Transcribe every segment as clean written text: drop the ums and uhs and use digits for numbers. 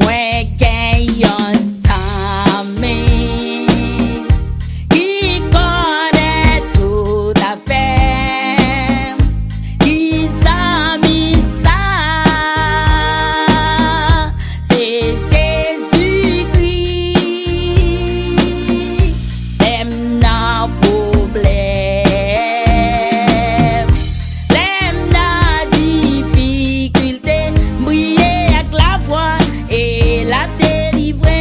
Moi gagne ensemble qui connaît tout à fait, qui s'amuse ça, c'est Jésus-Christ. L'aime n'a problème, l'aime n'a difficulté, briller avec la foi et la délivrer.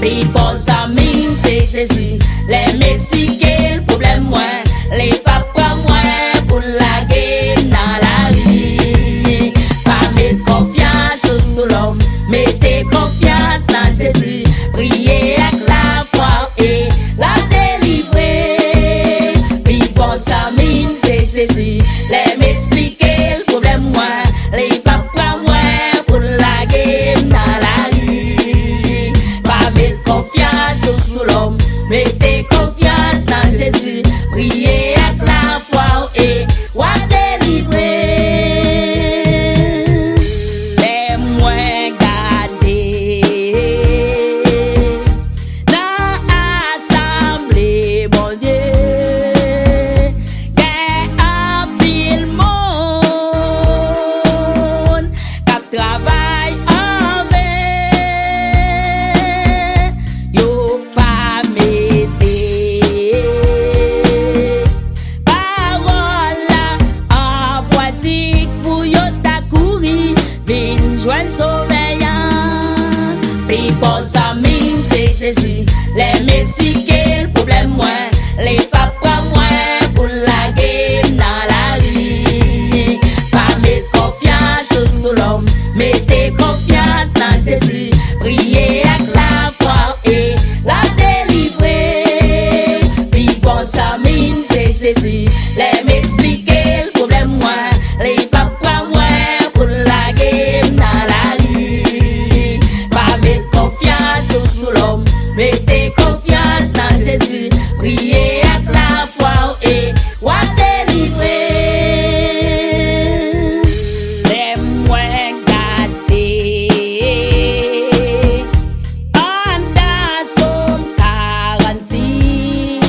People amis, c'est Jésus. Les m'expliquer le problème moins, les papas moins pour la game dans la vie. Pas mettre confiance sous l'homme, mettez confiance dans Jésus. Priez avec la foi et la délivrer. People amis, c'est Jésus. Les m'expliquer le problème moins, les papas moins pour la game dans la vie. Pas mettre confiance sous l'homme, mettez confiance dans Jésus. Priez avec la foi et wa délivrer. Les moins gardés dans l'assemblée, bon Dieu, qu'un pile monde qui travaille en vain, yo pas mettez parole en pratique pour yo ta courir, vin joindre surveillant. People amis, c'est Jésus. Les m'expliquer le problème moins, les papas moins pour la game dans la vie. Pas mettre confiance sous l'homme, mettez confiance dans Jésus. Priez avec la foi et la délivrer. People amis, c'est Jésus. Les m'expliquer le problème moins, les papas moins pour la game dans la vie. Pas mettre confiance sous l'homme, mettez confiance dans Jésus. Priez avec la foi et wa délivrer. Les moins gâtés en dans Somme 46,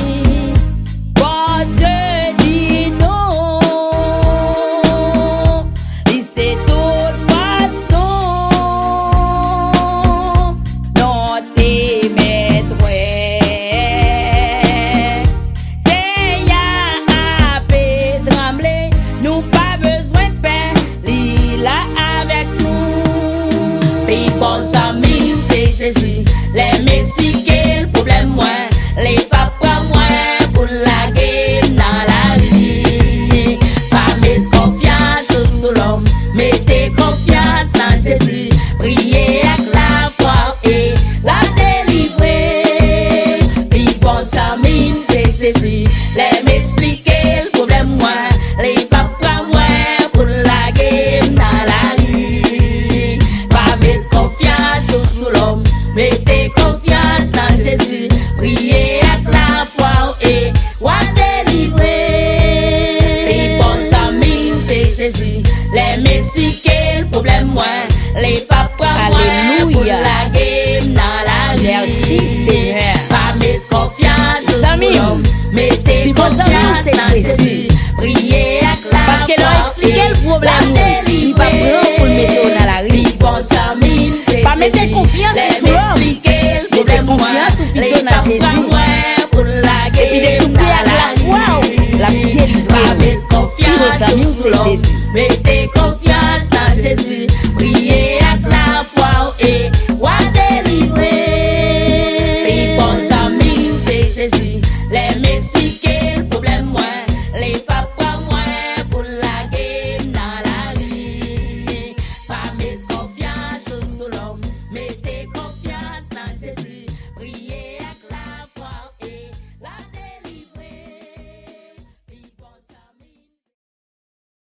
bon Dieu dit non, il c'est toute façon, non t'es maître, t'es ya à trembler, nous pas besoin de pain, lila avec nous. People amis, c'est Jésus. Les m'expliquer le problème moins, les papas moins pour la game dans la vie. Pas mettre confiance sous l'homme, mettez confiance dans Jésus. Priez avec la foi et la délivrer. People amis, c'est Jésus. Les m'expliquer le problème moins, les papas moins pour la game dans la vie. Pas mettre confiance sous l'homme, mettez confiance dans Jésus. Priez avec la foi et wa délivrer. People amis, c'est Jésus. Les m'expliquer le problème moins, les papas moins pour la game dans la vie. Merci, Seigneur. Pas mettre confiance sous Amis. l'homme, mettez People amis, confiance c'est dans Jésus. Jésus. Priez avec la Parce qu'elle a foi expliqué et le problème, la il va délivrer. prendre pour le mettre dans la rue. People amis, c'est Pas mettre Jésus. confiance Les sur l'homme. m'expliquer le Mettez problème confiance moins, ou plutôt les dans papas Jésus. moins pour la Et puis game découvrir dans avec la foi, la vie. délivrer. Pas mettre People confiance amis, sous c'est l'homme, Jésus. mettez confiance dans Jésus. Priez